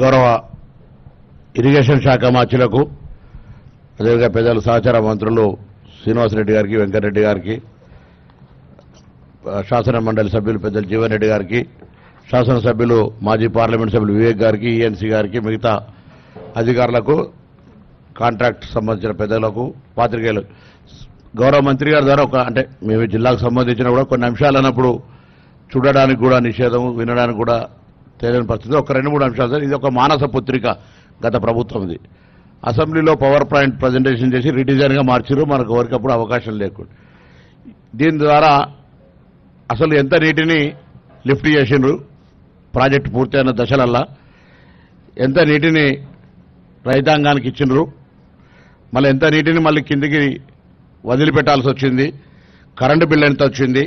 గౌరవ ఇరిగేషన్ శాఖ మంత్రులకు అదేవిధంగా పెద్దలు సహచార మంత్రులు శ్రీనివాసరెడ్డి గారికి, వెంకటరెడ్డి గారికి, శాసన మండలి సభ్యులు పెద్దలు జీవన్ రెడ్డి గారికి, శాసనసభ్యులు మాజీ పార్లమెంట్ సభ్యులు వివేక్ గారికి, ఈఎన్సీ గారికి, మిగతా అధికారులకు, కాంట్రాక్ట్ సంబంధించిన పెద్దలకు, పాత్రికేయులు, గౌరవ మంత్రి గారి ద్వారా అంటే మేము జిల్లాకు సంబంధించిన కూడా కొన్ని అంశాలు అన్నప్పుడు చూడడానికి కూడా నిషేధం, వినడానికి కూడా తెలియని పరిస్థితి. ఒక 2-3 అంశాలు. ఇది ఒక మానస పుత్రిక గత ప్రభుత్వం. ఇది అసెంబ్లీలో పవర్ పాయింట్ ప్రజెంటేషన్ చేసి రీడిజైన్గా మార్చారు. మనకు ఎవరికప్పుడు అవకాశం లేకుండా దీని ద్వారా అసలు ఎంత నీటిని లిఫ్ట్ చేసిండ్రు, ప్రాజెక్టు పూర్తయిన దశలల్లా ఎంత నీటిని రైతాంగానికి ఇచ్చిండ్రు, మళ్ళీ ఎంత నీటిని మళ్ళీ కిందికి వదిలిపెట్టాల్సి వచ్చింది, కరెంటు బిల్లు ఎంత వచ్చింది,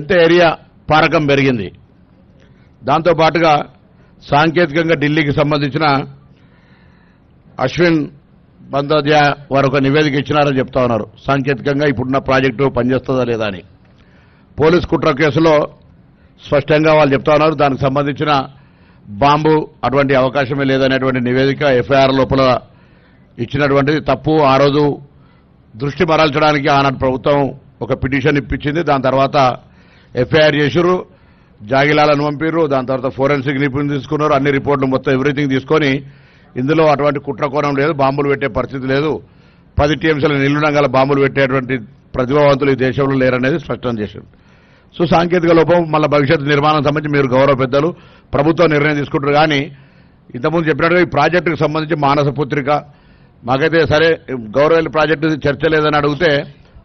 ఎంత ఏరియా పారకం పెరిగింది. దాంతోపాటుగా సాంకేతికంగా ఢిల్లీకి సంబంధించిన అశ్విన్ బందోద్యా వారు ఒక నివేదిక ఇచ్చినారని చెప్తా ఉన్నారు. సాంకేతికంగా ఇప్పుడున్న ప్రాజెక్టు పనిచేస్తుందా లేదా అని. పోలీస్ కుట్ర కేసులో స్పష్టంగా వాళ్ళు చెప్తా ఉన్నారు దానికి సంబంధించిన బాంబు అటువంటి అవకాశమే లేదనేటువంటి నివేదిక ఎఫ్ఐఆర్ లోపల ఇచ్చినటువంటిది తప్పు. ఆ రోజు దృష్టి మరల్చడానికి ఆనాటి ప్రభుత్వం ఒక పిటిషన్ ఇప్పించింది. దాని తర్వాత ఎఫ్ఐఆర్ చేసిర్రు, జాగిలాలను పంపిర్రు. దాని తర్వాత ఫోరెన్సిక్ నిపుణులు తీసుకున్నారు. అన్ని రిపోర్టులు మొత్తం ఎవ్రీథింగ్ తీసుకొని ఇందులో అటువంటి కుట్రకోణం లేదు, బాంబులు పెట్టే పరిస్థితి లేదు, 10 టీఎంసీల నిల్లుండగల బాంబులు పెట్టేటువంటి ప్రతిభావంతులు ఈ దేశంలో లేరనేది స్పష్టం చేశారు. సో సాంకేతిక లోపం మళ్ళీ భవిష్యత్తు నిర్మాణం సంబంధించి మీరు గౌరవ పెద్దలు ప్రభుత్వం నిర్ణయం తీసుకుంటారు. కానీ ఇంతకుముందు చెప్పినట్టుగా ఈ ప్రాజెక్టుకు సంబంధించి మానస పుత్రిక మాకైతే సరే గౌరవ ప్రాజెక్టు చర్చ లేదని అడిగితే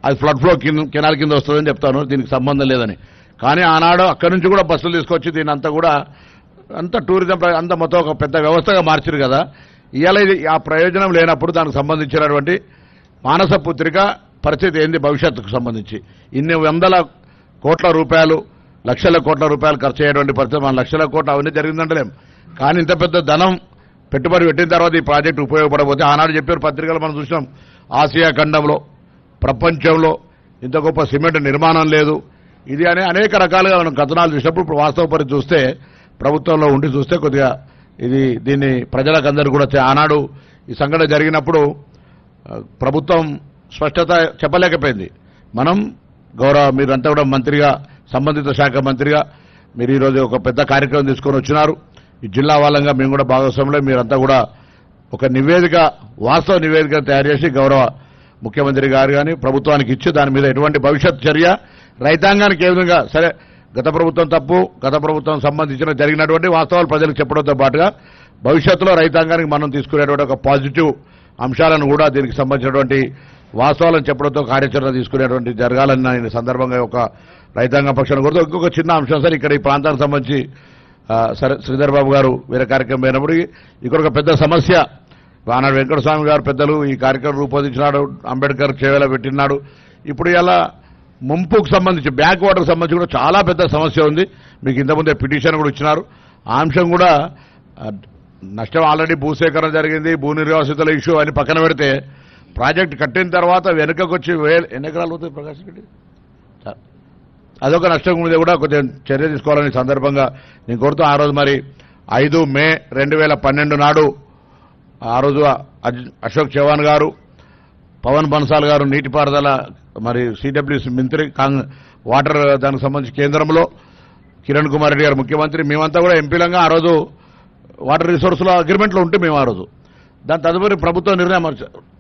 అది ఫ్లడ్ ఫ్లో కెనాల్ కింద వస్తుందని చెప్తాను, దీనికి సంబంధం లేదని. కానీ ఆనాడు అక్కడి నుంచి కూడా బస్సులు తీసుకొచ్చి దీని అంతా కూడా అంత టూరిజం అంతా మొత్తం ఒక పెద్ద వ్యవస్థగా మార్చారు కదా. ఇవాళ ఇది ఆ ప్రయోజనం లేనప్పుడు దానికి సంబంధించినటువంటి మానస పుత్రిక పరిస్థితి ఏంది భవిష్యత్తుకు సంబంధించి ఇన్ని వందల కోట్ల రూపాయలు, లక్షల కోట్ల రూపాయలు ఖర్చు అయ్యేటువంటి పరిస్థితి. మన లక్షల కోట్ల అవన్నీ జరిగిందంటలేం. కానీ ఇంత పెద్ద ధనం పెట్టుబడి పెట్టిన తర్వాత ఈ ప్రాజెక్టు ఉపయోగపడబోతే ఆనాడు చెప్పారు పత్రికలు మనం చూసినాం, ఆసియా ఖండంలో ప్రపంచంలో ఇంత గొప్ప సిమెంట్ నిర్మాణం లేదు ఇది అనే అనేక రకాలుగా మనం కథనాలు చూసినప్పుడు ఇప్పుడు వాస్తవ పరిస్థితి చూస్తే ప్రభుత్వంలో ఉండి చూస్తే కొద్దిగా దీన్ని ప్రజలకందరూ కూడా ఆనాడు ఈ సంఘటన జరిగినప్పుడు ప్రభుత్వం స్పష్టత చెప్పలేకపోయింది. మనం గౌరవ మీరంతా కూడా మంత్రిగా, సంబంధిత శాఖ మంత్రిగా మీరు ఈరోజు ఒక పెద్ద కార్యక్రమం తీసుకొని వచ్చినారు. ఈ జిల్లా వాళ్ళంగా మేము కూడా భాగస్వాములే. మీరంతా కూడా ఒక నివేదిక, వాస్తవ నివేదిక తయారు చేసి గౌరవ ముఖ్యమంత్రి గారు కానీ ప్రభుత్వానికి ఇచ్చి దాని మీద ఎటువంటి భవిష్యత్ చర్య రైతాంగానికి ఏ విధంగా సరే గత ప్రభుత్వం తప్పు, గత ప్రభుత్వం సంబంధించిన జరిగినటువంటి వాస్తవాలు ప్రజలకు చెప్పడంతో పాటుగా భవిష్యత్తులో రైతాంగానికి మనం తీసుకునేటువంటి ఒక పాజిటివ్ అంశాలను కూడా దీనికి సంబంధించినటువంటి వాస్తవాలను చెప్పడంతో కార్యాచరణ తీసుకునేటువంటి జరగాలని నేను సందర్భంగా ఒక రైతాంగ పక్షాన్ని కోరుతూ ఇంకొక చిన్న అంశం సార్, ఇక్కడ ఈ ప్రాంతానికి సంబంధించి సరే శ్రీధర్ బాబు గారు వేరే కార్యక్రమం అయినప్పుడు ఇక్కడ ఒక పెద్ద సమస్య. ఆనాడు వెంకటస్వామి గారు పెద్దలు ఈ కార్యక్రమం రూపొందించినాడు, అంబేద్కర్ చేవేలా పెట్టినాడు. ఇప్పుడు ఇలా ముంపుకు సంబంధించి బ్యాక్ వాటర్కి సంబంధించి కూడా చాలా పెద్ద సమస్య ఉంది. మీకు ఇంతకుముందే పిటిషన్ కూడా ఇచ్చినారు. ఆ అంశం కూడా నష్టం ఆల్రెడీ భూసేకరణ జరిగింది, భూ నిర్వాసితుల ఇష్యూ అని పక్కన పెడితే ప్రాజెక్ట్ కట్టిన తర్వాత వెనుకకు వచ్చి ఎన్ని ఎకరాలు అవుతుంది ప్రకాష్ రెడ్డి, అదొక నష్టం మీద కూడా కొంచెం చర్య తీసుకోవాలని సందర్భంగా నేను కోరుతూ ఆ రోజు మరి 5 మే 2012 నాడు ఆ రోజు అశోక్ చౌహాన్ గారు, పవన్ బన్సాల్ గారు నీటిపారుదల మరి సిడబ్ల్యూసీ మంత్రి, వాటర్ దానికి సంబంధించి కేంద్రంలో కిరణ్ కుమార్ రెడ్డి గారు ముఖ్యమంత్రి, మేమంతా కూడా ఎంపీలంగా ఆ రోజు వాటర్ రిసోర్సుల అగ్రిమెంట్లో ఉంటే మేము ఆ రోజు దాని తదుపరి ప్రభుత్వ నిర్ణయం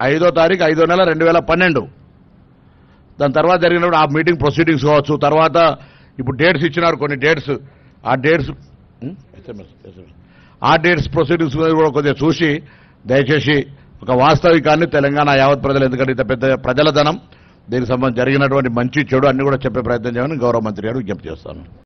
5వ తారీఖు 5వ నెల 2012 దాని తర్వాత జరిగినప్పుడు ఆ మీటింగ్ ప్రొసీడింగ్స్ కావచ్చు, తర్వాత ఇప్పుడు డేట్స్ ఇచ్చినారు కొన్ని డేట్స్, ఆ డేట్స్ ప్రొసీడింగ్స్ కూడా కొద్దిగా చూసి దయచేసి ఒక వాస్తవికాన్ని తెలంగాణ యావత్ ప్రజలు, ఎందుకంటే ఇంత పెద్ద ప్రజల ధనం, దీనికి సంబంధించి జరిగినటువంటి మంచి చెడు అన్ని కూడా చెప్పే ప్రయత్నం చేయాలని గౌరవ మంత్రి గారు విజ్ఞప్తి చేస్తాను.